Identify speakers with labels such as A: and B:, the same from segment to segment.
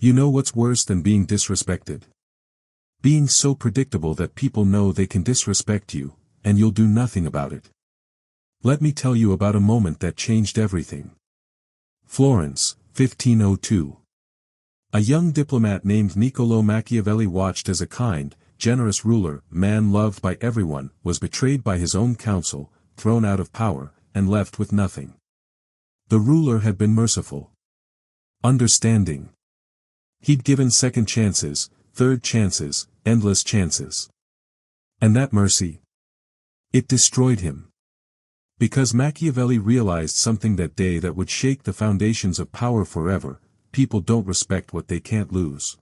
A: You know what's worse than being disrespected? Being so predictable that people know they can disrespect you, and you'll do nothing about it. Let me tell you about a moment that changed everything. Florence, 1502. A young diplomat named Niccolò Machiavelli watched as a kind, generous ruler, man loved by everyone, was betrayed by his own council, thrown out of power, and left with nothing. The ruler had been merciful, understanding. He'd given second chances, third chances, endless chances. And that mercy? It destroyed him. Because Machiavelli realized something that day that would shake the foundations of power forever: people don't respect what they can't lose.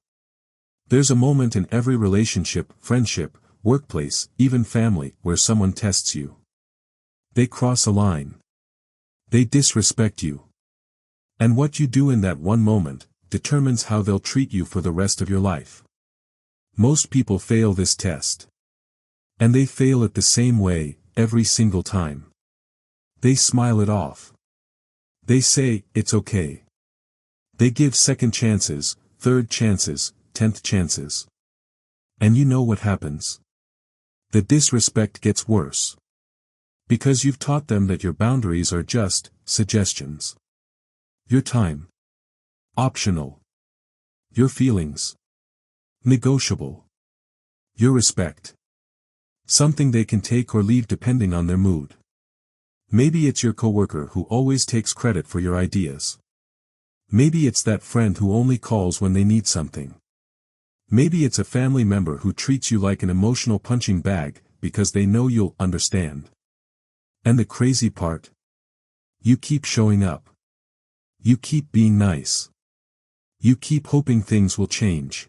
A: There's a moment in every relationship, friendship, workplace, even family, where someone tests you. They cross a line. They disrespect you. And what you do in that one moment determines how they'll treat you for the rest of your life. Most people fail this test. And they fail it the same way, every single time. They smile it off. They say, it's okay. They give second chances, third chances, 10th chances. And you know what happens? The disrespect gets worse. Because you've taught them that your boundaries are just suggestions. Your time, optional. Your feelings, negotiable. Your respect, something they can take or leave depending on their mood. Maybe it's your coworker who always takes credit for your ideas. Maybe it's that friend who only calls when they need something. Maybe it's a family member who treats you like an emotional punching bag, because they know you'll understand. And the crazy part? You keep showing up. You keep being nice. You keep hoping things will change.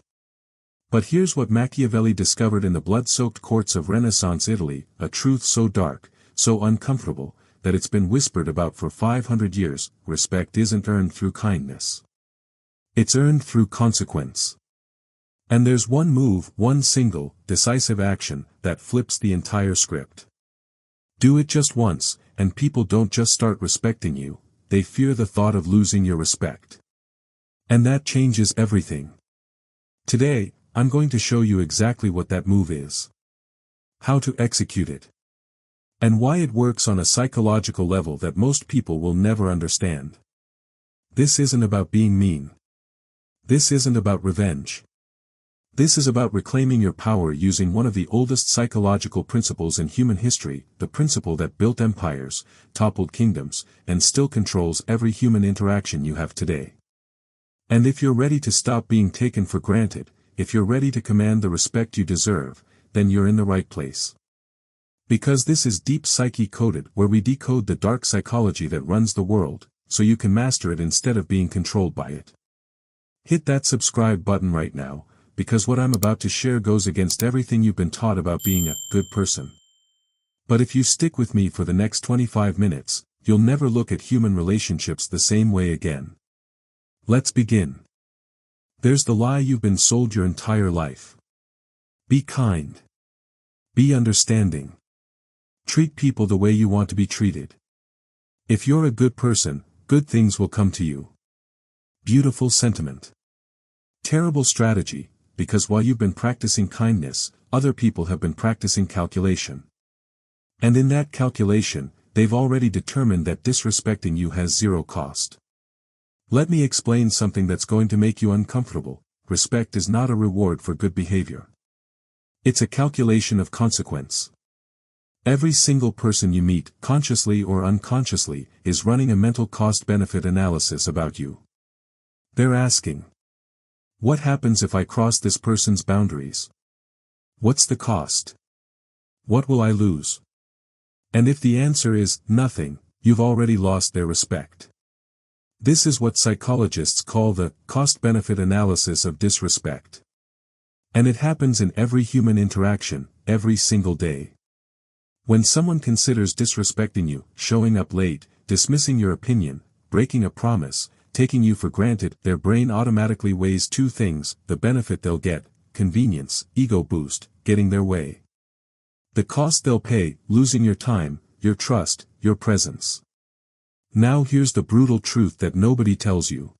A: But here's what Machiavelli discovered in the blood-soaked courts of Renaissance Italy: a truth so dark, so uncomfortable, that it's been whispered about for 500 years. Respect isn't earned through kindness. It's earned through consequence. And there's one move, one single, decisive action, that flips the entire script. Do it just once, and people don't just start respecting you, they fear the thought of losing your respect. And that changes everything. Today, I'm going to show you exactly what that move is. How to execute it. And why it works on a psychological level that most people will never understand. This isn't about being mean. This isn't about revenge. This is about reclaiming your power using one of the oldest psychological principles in human history, the principle that built empires, toppled kingdoms, and still controls every human interaction you have today. And if you're ready to stop being taken for granted, if you're ready to command the respect you deserve, then you're in the right place. Because this is Deep Psyche Coded, where we decode the dark psychology that runs the world, so you can master it instead of being controlled by it. Hit that subscribe button right now, because what I'm about to share goes against everything you've been taught about being a good person. But if you stick with me for the next 25 minutes, you'll never look at human relationships the same way again. Let's begin. There's the lie you've been sold your entire life. Be kind. Be understanding. Treat people the way you want to be treated. If you're a good person, good things will come to you. Beautiful sentiment. Terrible strategy, because while you've been practicing kindness, other people have been practicing calculation. And in that calculation, they've already determined that disrespecting you has zero cost. Let me explain something that's going to make you uncomfortable. Respect is not a reward for good behavior. It's a calculation of consequence. Every single person you meet, consciously or unconsciously, is running a mental cost-benefit analysis about you. They're asking, what happens if I cross this person's boundaries? What's the cost? What will I lose? And if the answer is nothing, you've already lost their respect. This is what psychologists call the cost-benefit analysis of disrespect. And it happens in every human interaction, every single day. When someone considers disrespecting you, showing up late, dismissing your opinion, breaking a promise, taking you for granted, their brain automatically weighs two things: the benefit they'll get, convenience, ego boost, getting their way. The cost they'll pay, losing your time, your trust, your presence. Now here's the brutal truth that nobody tells you.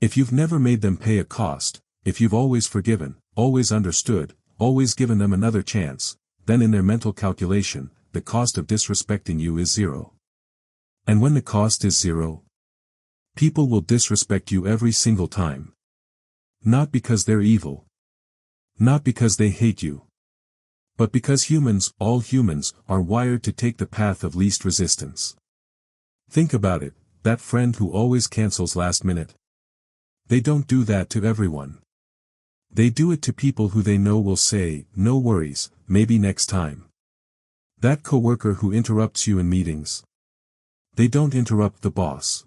A: If you've never made them pay a cost, if you've always forgiven, always understood, always given them another chance, then in their mental calculation, the cost of disrespecting you is zero. And when the cost is zero, people will disrespect you every single time. Not because they're evil. Not because they hate you. But because humans, all humans, are wired to take the path of least resistance. Think about it, that friend who always cancels last minute. They don't do that to everyone. They do it to people who they know will say, "No worries, maybe next time." That coworker who interrupts you in meetings. They don't interrupt the boss.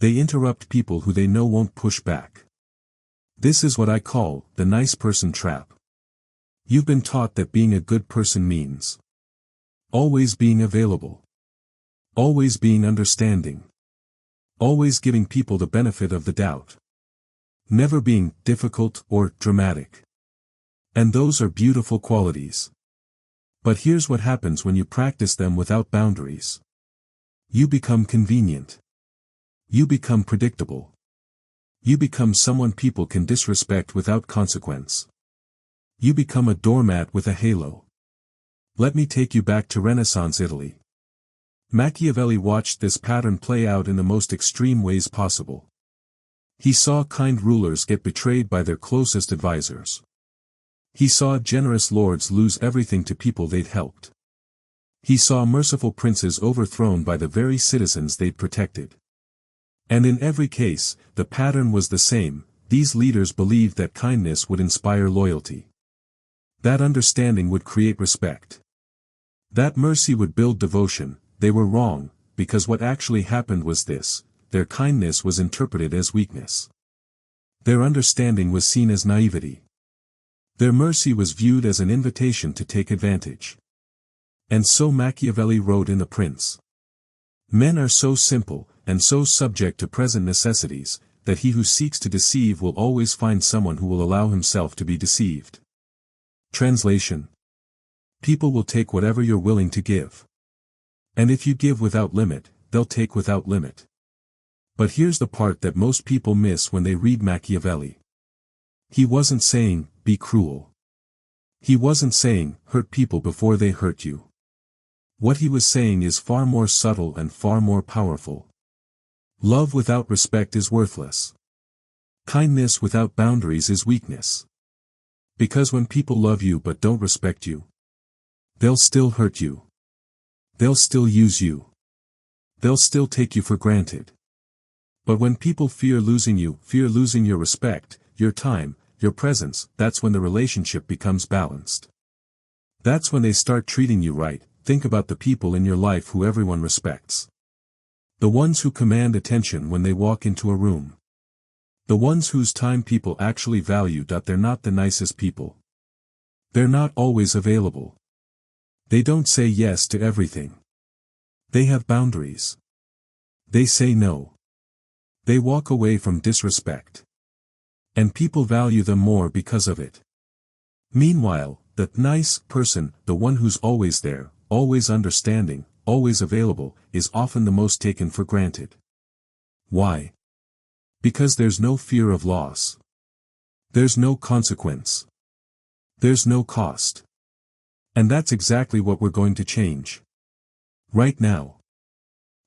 A: They interrupt people who they know won't push back. This is what I call the nice person trap. You've been taught that being a good person means always being available. Always being understanding. Always giving people the benefit of the doubt. Never being difficult or dramatic. And those are beautiful qualities. But here's what happens when you practice them without boundaries. You become convenient. You become predictable. You become someone people can disrespect without consequence. You become a doormat with a halo. Let me take you back to Renaissance Italy. Machiavelli watched this pattern play out in the most extreme ways possible. He saw kind rulers get betrayed by their closest advisors. He saw generous lords lose everything to people they'd helped. He saw merciful princes overthrown by the very citizens they'd protected. And in every case, the pattern was the same. These leaders believed that kindness would inspire loyalty. That understanding would create respect. That mercy would build devotion. They were wrong, because what actually happened was this: their kindness was interpreted as weakness. Their understanding was seen as naivety. Their mercy was viewed as an invitation to take advantage. And so Machiavelli wrote in The Prince. Men are so simple, and so subject to present necessities, that he who seeks to deceive will always find someone who will allow himself to be deceived. Translation: people will take whatever you're willing to give. And if you give without limit, they'll take without limit. But here's the part that most people miss when they read Machiavelli. He wasn't saying, be cruel. He wasn't saying, hurt people before they hurt you. What he was saying is far more subtle and far more powerful. Love without respect is worthless. Kindness without boundaries is weakness. Because when people love you but don't respect you, they'll still hurt you. They'll still use you. They'll still take you for granted. But when people fear losing you, fear losing your respect, your time, your presence, that's when the relationship becomes balanced. That's when they start treating you right. Think about the people in your life who everyone respects. The ones who command attention when they walk into a room. The ones whose time people actually value. They're not the nicest people. They're not always available. They don't say yes to everything. They have boundaries. They say no. They walk away from disrespect. And people value them more because of it. Meanwhile, the nice person, the one who's always there, always understanding, always available, is often the most taken for granted. Why? Because there's no fear of loss. There's no consequence. There's no cost. And that's exactly what we're going to change. Right now.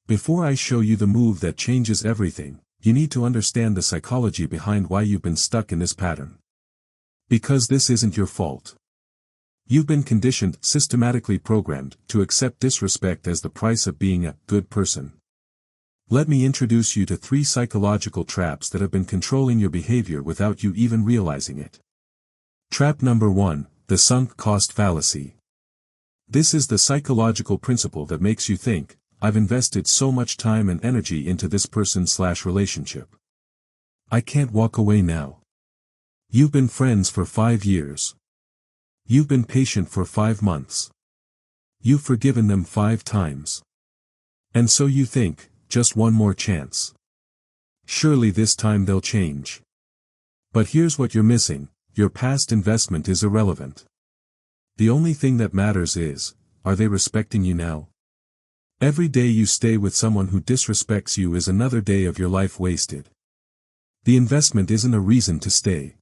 A: Before I show you the move that changes everything, you need to understand the psychology behind why you've been stuck in this pattern. Because this isn't your fault. You've been conditioned, systematically programmed, to accept disrespect as the price of being a good person. Let me introduce you to 3 psychological traps that have been controlling your behavior without you even realizing it. Trap number 1, the sunk cost fallacy. This is the psychological principle that makes you think, I've invested so much time and energy into this person/relationship. I can't walk away now. You've been friends for 5 years. You've been patient for 5 months. You've forgiven them 5 times. And so you think, just one more chance. Surely this time they'll change. But here's what you're missing: your past investment is irrelevant. The only thing that matters is, are they respecting you now? Every day you stay with someone who disrespects you is another day of your life wasted. The investment isn't a reason to stay.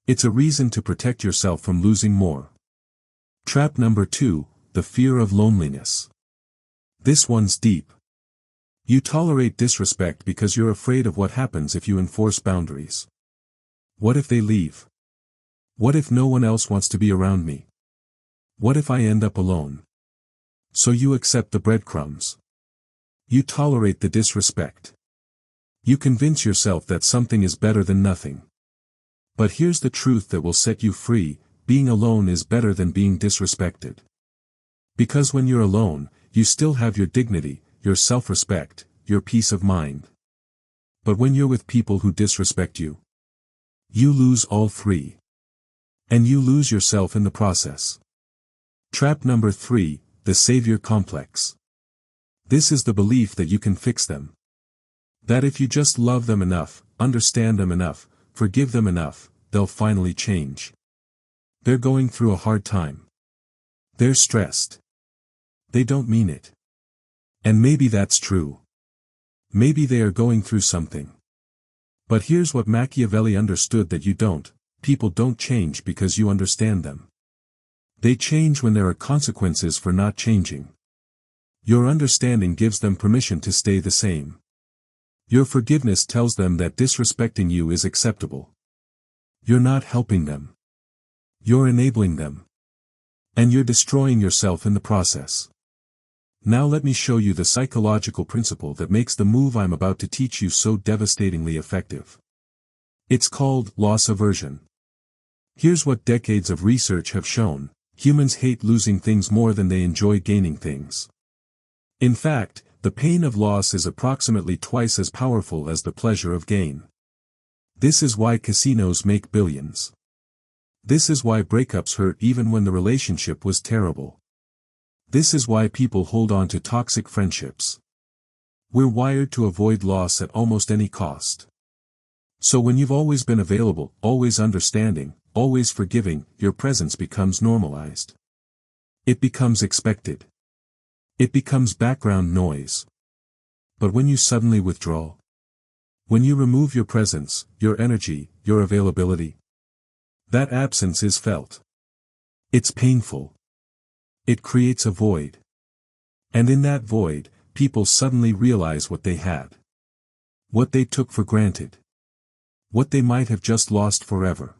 A: It's a reason to protect yourself from losing more. Trap number 2, the fear of loneliness. This one's deep. You tolerate disrespect because you're afraid of what happens if you enforce boundaries. What if they leave? What if no one else wants to be around me? What if I end up alone? So you accept the breadcrumbs. You tolerate the disrespect. You convince yourself that something is better than nothing. But here's the truth that will set you free: being alone is better than being disrespected. Because when you're alone, you still have your dignity, your self-respect, your peace of mind. But when you're with people who disrespect you, you lose all three. And you lose yourself in the process. Trap number 3, the savior complex. This is the belief that you can fix them. That if you just love them enough, understand them enough, forgive them enough, they'll finally change. They're going through a hard time. They're stressed. They don't mean it. And maybe that's true. Maybe they are going through something. But here's what Machiavelli understood that you don't: people don't change because you understand them. They change when there are consequences for not changing. Your understanding gives them permission to stay the same. Your forgiveness tells them that disrespecting you is acceptable. You're not helping them. You're enabling them. And you're destroying yourself in the process. Now let me show you the psychological principle that makes the move I'm about to teach you so devastatingly effective. It's called loss aversion. Here's what decades of research have shown: humans hate losing things more than they enjoy gaining things. In fact, the pain of loss is approximately twice as powerful as the pleasure of gain. This is why casinos make billions. This is why breakups hurt even when the relationship was terrible. This is why people hold on to toxic friendships. We're wired to avoid loss at almost any cost. So when you've always been available, always understanding, always forgiving, your presence becomes normalized. It becomes expected. It becomes background noise. But when you suddenly withdraw, when you remove your presence, your energy, your availability, that absence is felt. It's painful. It creates a void. And in that void, people suddenly realize what they had. What they took for granted. What they might have just lost forever.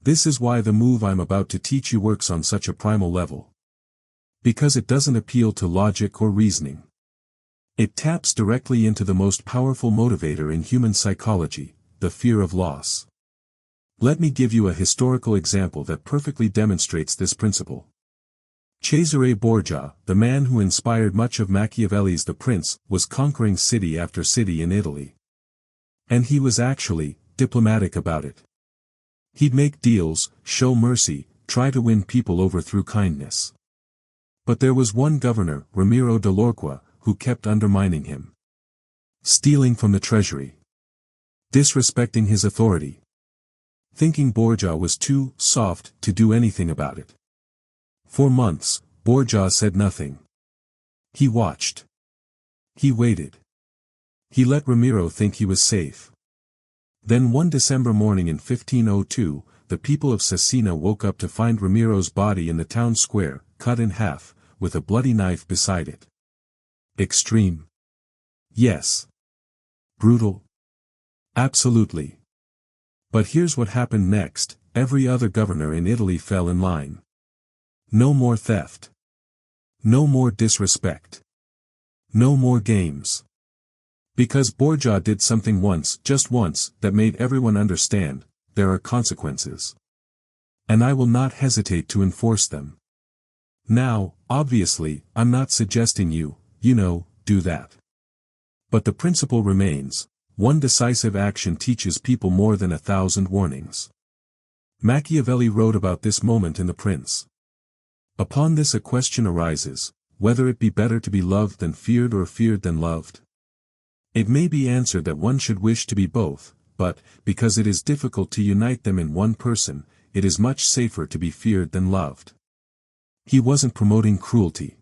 A: This is why the move I'm about to teach you works on such a primal level. Because it doesn't appeal to logic or reasoning. It taps directly into the most powerful motivator in human psychology, the fear of loss. Let me give you a historical example that perfectly demonstrates this principle. Cesare Borgia, the man who inspired much of Machiavelli's The Prince, was conquering city after city in Italy. And he was actually diplomatic about it. He'd make deals, show mercy, try to win people over through kindness. But there was one governor, Ramiro de Lorqua, who kept undermining him. Stealing from the treasury. Disrespecting his authority. Thinking Borgia was too soft to do anything about it. For months, Borgia said nothing. He watched. He waited. He let Ramiro think he was safe. Then one December morning in 1502, the people of Cesena woke up to find Ramiro's body in the town square, cut in half, with a bloody knife beside it. Extreme. Yes. Brutal. Absolutely. But here's what happened next: every other governor in Italy fell in line. No more theft. No more disrespect. No more games. Because Borgia did something once, just once, that made everyone understand: there are consequences. And I will not hesitate to enforce them. Now, obviously, I'm not suggesting you do that. But the principle remains: one decisive action teaches people more than 1,000 warnings. Machiavelli wrote about this moment in The Prince. Upon this a question arises: whether it be better to be loved than feared or feared than loved. It may be answered that one should wish to be both, but, because it is difficult to unite them in one person, it is much safer to be feared than loved. He wasn't promoting cruelty.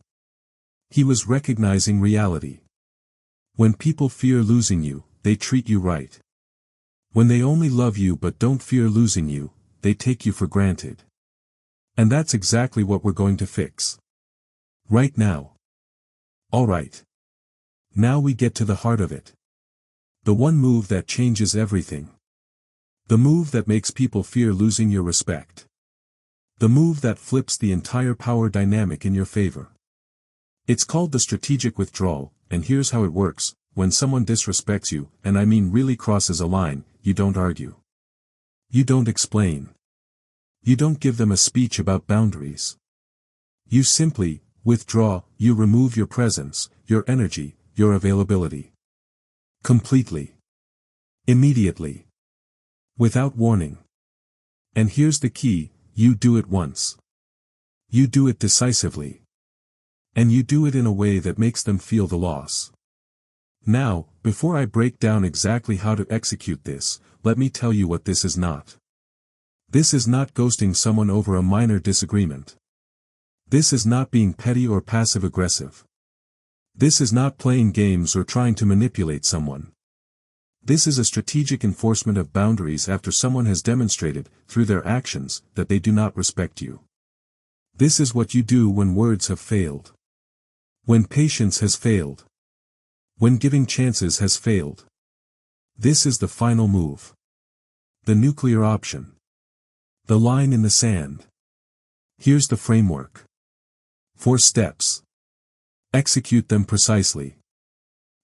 A: He was recognizing reality. When people fear losing you, they treat you right. When they only love you but don't fear losing you, they take you for granted. And that's exactly what we're going to fix. Right now. Alright. Now we get to the heart of it. The one move that changes everything. The move that makes people fear losing your respect. The move that flips the entire power dynamic in your favor. It's called the strategic withdrawal, and here's how it works. When someone disrespects you, and I mean really crosses a line, you don't argue. You don't explain. You don't give them a speech about boundaries. You simply withdraw. You remove your presence, your energy, your availability. Completely. Immediately. Without warning. And here's the key, you do it once. You do it decisively. And you do it in a way that makes them feel the loss. Now, before I break down exactly how to execute this, let me tell you what this is not. This is not ghosting someone over a minor disagreement. This is not being petty or passive-aggressive. This is not playing games or trying to manipulate someone. This is a strategic enforcement of boundaries after someone has demonstrated, through their actions, that they do not respect you. This is what you do when words have failed. When patience has failed. When giving chances has failed. This is the final move. The nuclear option. The line in the sand. Here's the framework. 4 steps. Execute them precisely.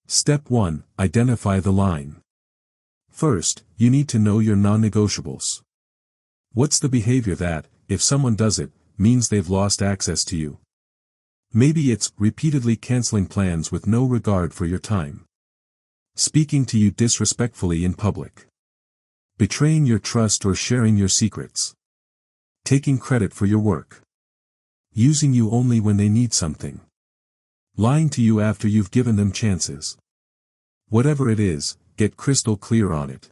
A: Step 1, identify the line. First, you need to know your non-negotiables. What's the behavior that, if someone does it, means they've lost access to you? Maybe it's repeatedly canceling plans with no regard for your time. Speaking to you disrespectfully in public. Betraying your trust or sharing your secrets. Taking credit for your work. Using you only when they need something. Lying to you after you've given them chances. Whatever it is, get crystal clear on it.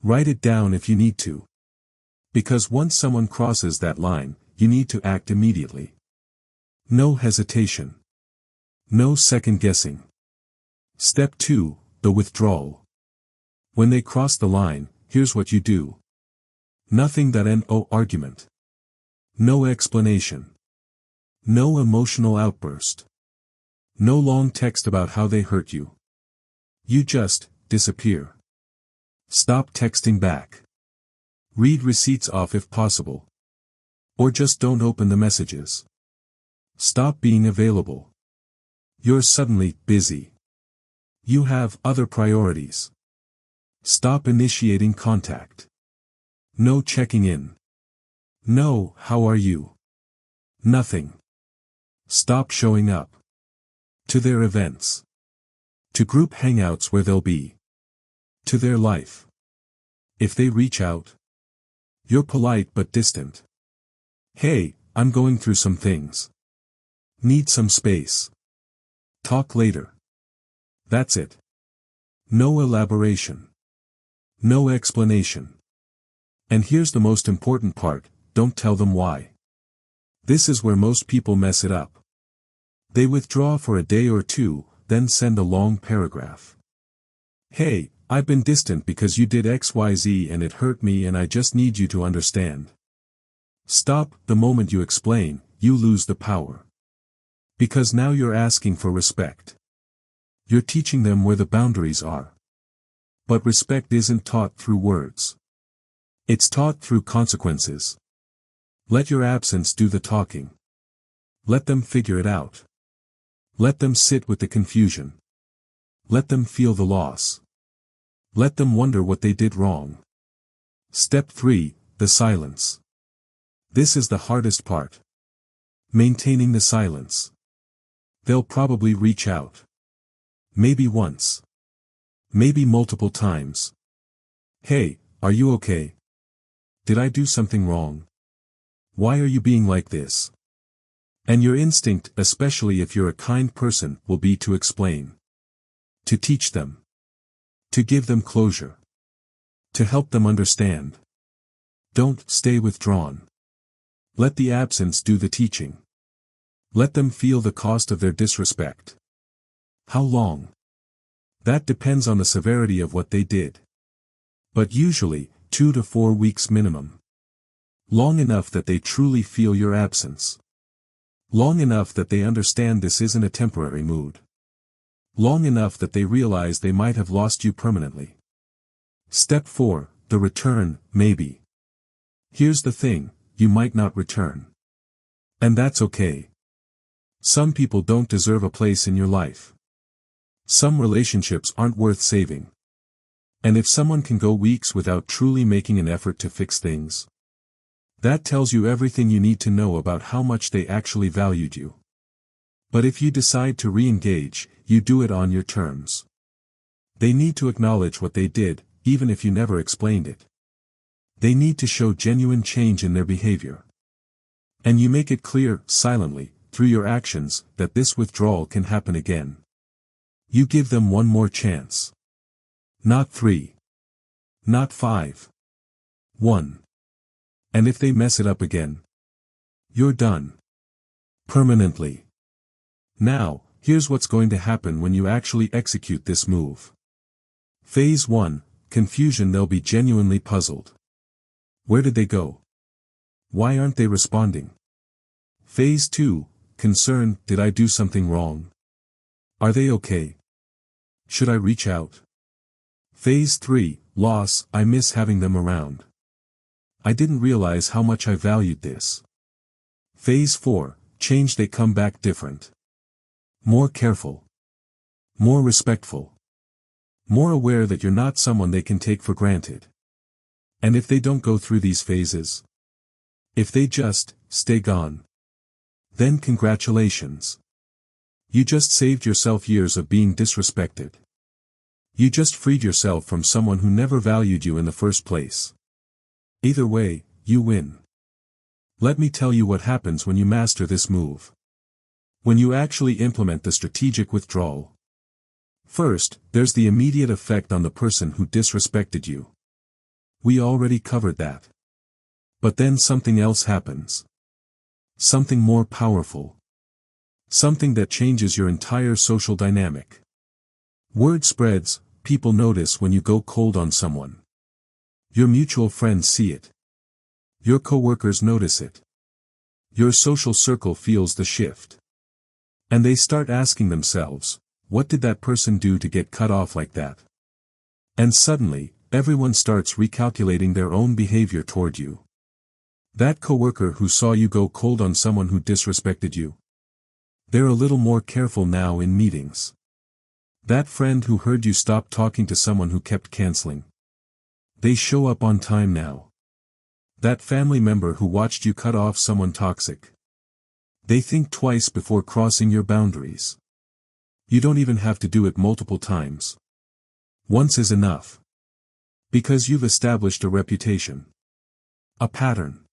A: Write it down if you need to. Because once someone crosses that line, you need to act immediately. No hesitation. No second guessing. Step 2, the withdrawal. When they cross the line, here's what you do. Nothing that no argument. No explanation. No emotional outburst. No long text about how they hurt you. You just disappear. Stop texting back. Read receipts off if possible. Or just don't open the messages. Stop being available. You're suddenly busy. You have other priorities. Stop initiating contact. No checking in. No, how are you? Nothing. Stop showing up. To their events. To group hangouts where they'll be. To their life. If they reach out. You're polite but distant. Hey, I'm going through some things. Need some space. Talk later. That's it. No elaboration. No explanation. And here's the most important part, don't tell them why. This is where most people mess it up. They withdraw for a day or two, then send a long paragraph. Hey, I've been distant because you did XYZ and it hurt me and I just need you to understand. Stop, the moment you explain, you lose the power. Because now you're asking for respect. You're teaching them where the boundaries are. But respect isn't taught through words. It's taught through consequences. Let your absence do the talking. Let them figure it out. Let them sit with the confusion. Let them feel the loss. Let them wonder what they did wrong. Step 3, the silence. This is the hardest part. Maintaining the silence. They'll probably reach out. Maybe once. Maybe multiple times. Hey, are you okay? Did I do something wrong? Why are you being like this? And your instinct, especially if you're a kind person, will be to explain. To teach them. To give them closure. To help them understand. Don't stay withdrawn. Let the absence do the teaching. Let them feel the cost of their disrespect. How long? That depends on the severity of what they did. But usually, 2 to 4 weeks minimum. Long enough that they truly feel your absence. Long enough that they understand this isn't a temporary mood. Long enough that they realize they might have lost you permanently. Step 4, the return, maybe. Here's the thing, you might not return. And that's okay. Some people don't deserve a place in your life. Some relationships aren't worth saving. And if someone can go weeks without truly making an effort to fix things, that tells you everything you need to know about how much they actually valued you. But if you decide to re-engage, you do it on your terms. They need to acknowledge what they did, even if you never explained it. They need to show genuine change in their behavior. And you make it clear, silently, through your actions, that this withdrawal can happen again. You give them one more chance. Not 3. Not 5. 1. And if they mess it up again, you're done. Permanently. Now, here's what's going to happen when you actually execute this move. Phase 1, confusion. They'll be genuinely puzzled. Where did they go? Why aren't they responding? Phase 2, concern. Did I do something wrong? Are they okay? Should I reach out? Phase 3, loss. I miss having them around. I didn't realize how much I valued this. Phase 4, change. They come back different. More careful. More respectful. More aware that you're not someone they can take for granted. And if they don't go through these phases, if they just stay gone, then congratulations. You just saved yourself years of being disrespected. You just freed yourself from someone who never valued you in the first place. Either way, you win. Let me tell you what happens when you master this move. When you actually implement the strategic withdrawal. First, there's the immediate effect on the person who disrespected you. We already covered that. But then something else happens. Something more powerful. Something that changes your entire social dynamic. Word spreads, people notice when you go cold on someone. Your mutual friends see it. Your coworkers notice it. Your social circle feels the shift. And they start asking themselves, what did that person do to get cut off like that? And suddenly, everyone starts recalculating their own behavior toward you. That coworker who saw you go cold on someone who disrespected you. They're a little more careful now in meetings. That friend who heard you stop talking to someone who kept canceling. They show up on time now. That family member who watched you cut off someone toxic. They think twice before crossing your boundaries. You don't even have to do it multiple times. Once is enough. Because you've established a reputation. A pattern.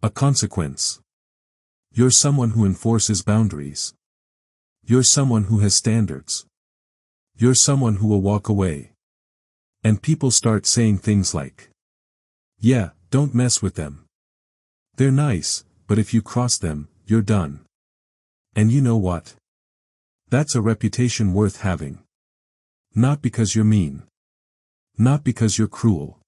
A: A consequence. You're someone who enforces boundaries. You're someone who has standards. You're someone who will walk away. And people start saying things like, yeah, don't mess with them. They're nice, but if you cross them, you're done. And you know what? That's a reputation worth having. Not because you're mean. Not because you're cruel.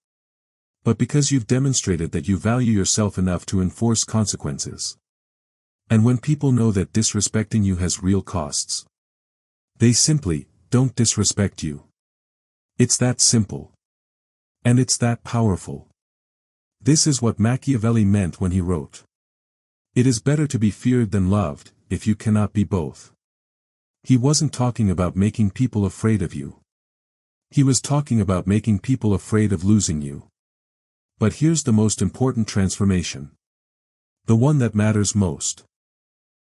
A: But because you've demonstrated that you value yourself enough to enforce consequences. And when people know that disrespecting you has real costs, they simply don't disrespect you. It's that simple. And it's that powerful. This is what Machiavelli meant when he wrote, "It is better to be feared than loved, if you cannot be both." He wasn't talking about making people afraid of you. He was talking about making people afraid of losing you. But here's the most important transformation. The one that matters most.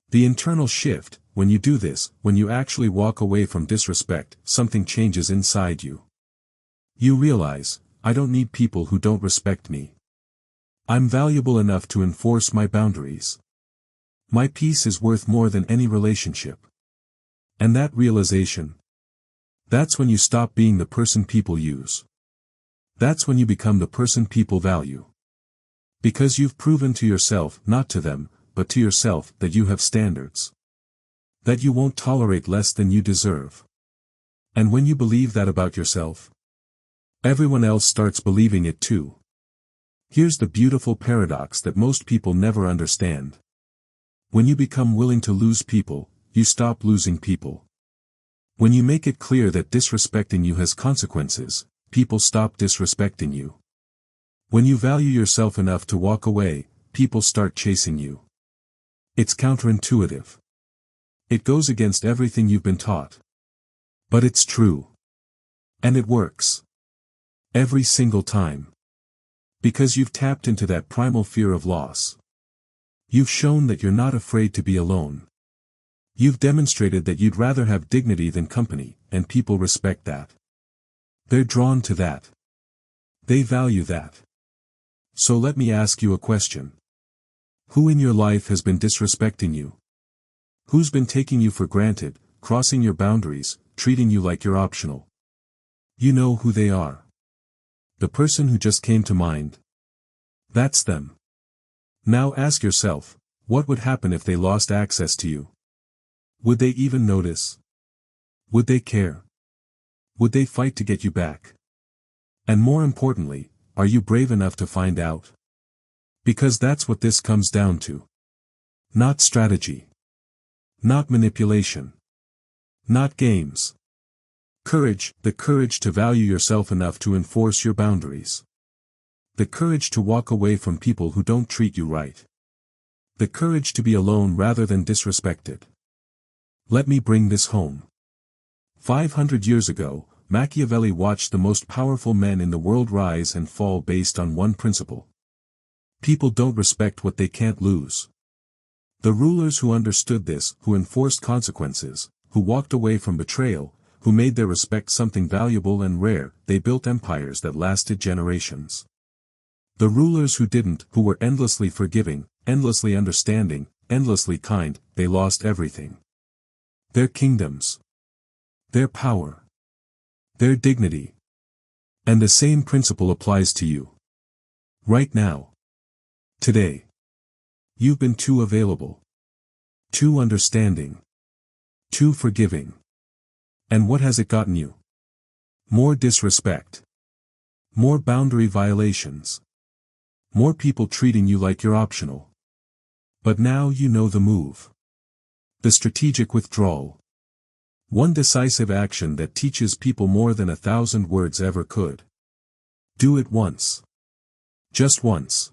A: The internal shift. When you do this, when you actually walk away from disrespect, something changes inside you. You realize, I don't need people who don't respect me. I'm valuable enough to enforce my boundaries. My peace is worth more than any relationship. And that realization, that's when you stop being the person people use. That's when you become the person people value. Because you've proven to yourself, not to them, but to yourself, that you have standards. That you won't tolerate less than you deserve. And when you believe that about yourself, Everyone else starts believing it too. Here's the beautiful paradox that most people never understand. When you become willing to lose people, you stop losing people. When you make it clear that disrespecting you has consequences, people stop disrespecting you. When you value yourself enough to walk away, people start chasing you. It's counterintuitive. It goes against everything you've been taught. But it's true. And it works. Every single time. Because you've tapped into that primal fear of loss. You've shown that you're not afraid to be alone. You've demonstrated that you'd rather have dignity than company, and people respect that. They're drawn to that. They value that. So let me ask you a question. Who in your life has been disrespecting you? Who's been taking you for granted, crossing your boundaries, treating you like you're optional? You know who they are. The person who just came to mind. That's them. Now ask yourself, what would happen if they lost access to you? Would they even notice? Would they care? Would they fight to get you back? And more importantly, are you brave enough to find out? Because that's what this comes down to. Not strategy. Not manipulation. Not games. Courage, the courage to value yourself enough to enforce your boundaries. The courage to walk away from people who don't treat you right. The courage to be alone rather than disrespected. Let me bring this home. 500 years ago, Machiavelli watched the most powerful men in the world rise and fall based on one principle. People don't respect what they can't lose. The rulers who understood this, who enforced consequences, who walked away from betrayal, who made their respect something valuable and rare, they built empires that lasted generations. The rulers who didn't, who were endlessly forgiving, endlessly understanding, endlessly kind, they lost everything. Their kingdoms. Their power. Their dignity. And the same principle applies to you. Right now. Today. You've been too available. Too understanding. Too forgiving. And what has it gotten you? More disrespect. More boundary violations. More people treating you like you're optional. But now you know the move. The strategic withdrawal. One decisive action that teaches people more than 1,000 words ever could. Do it once. Just once.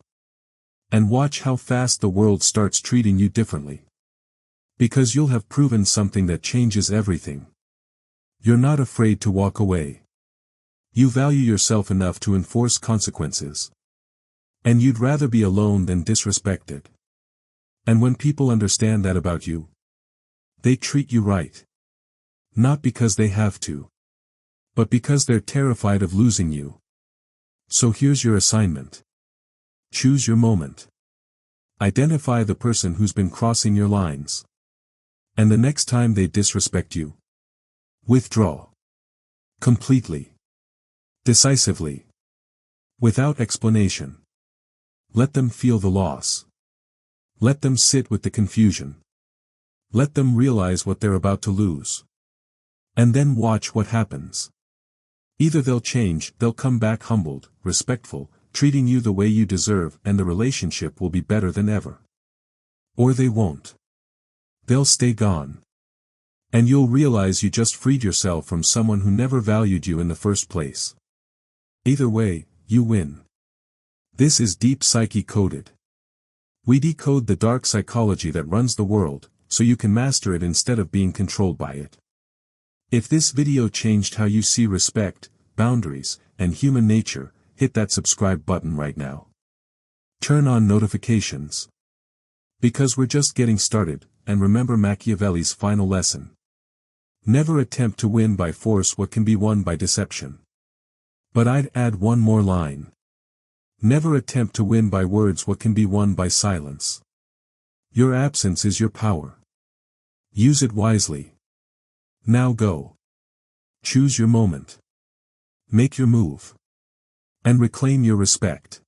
A: And watch how fast the world starts treating you differently. Because you'll have proven something that changes everything. You're not afraid to walk away. You value yourself enough to enforce consequences. And you'd rather be alone than disrespected. And when people understand that about you, they treat you right. Not because they have to. But because they're terrified of losing you. So here's your assignment. Choose your moment. Identify the person who's been crossing your lines. And the next time they disrespect you, withdraw. Completely. Decisively. Without explanation. Let them feel the loss. Let them sit with the confusion. Let them realize what they're about to lose. And then watch what happens. Either they'll change, they'll come back humbled, respectful, treating you the way you deserve, and the relationship will be better than ever. Or they won't. They'll stay gone. And you'll realize you just freed yourself from someone who never valued you in the first place. Either way, you win. This is Deep Psyche Coded. We decode the dark psychology that runs the world, so you can master it instead of being controlled by it. If this video changed how you see respect, boundaries, and human nature, hit that subscribe button right now. Turn on notifications. Because we're just getting started, and remember Machiavelli's final lesson. Never attempt to win by force what can be won by deception. But I'd add one more line. Never attempt to win by words what can be won by silence. Your absence is your power. Use it wisely. Now go. Choose your moment. Make your move. And reclaim your respect.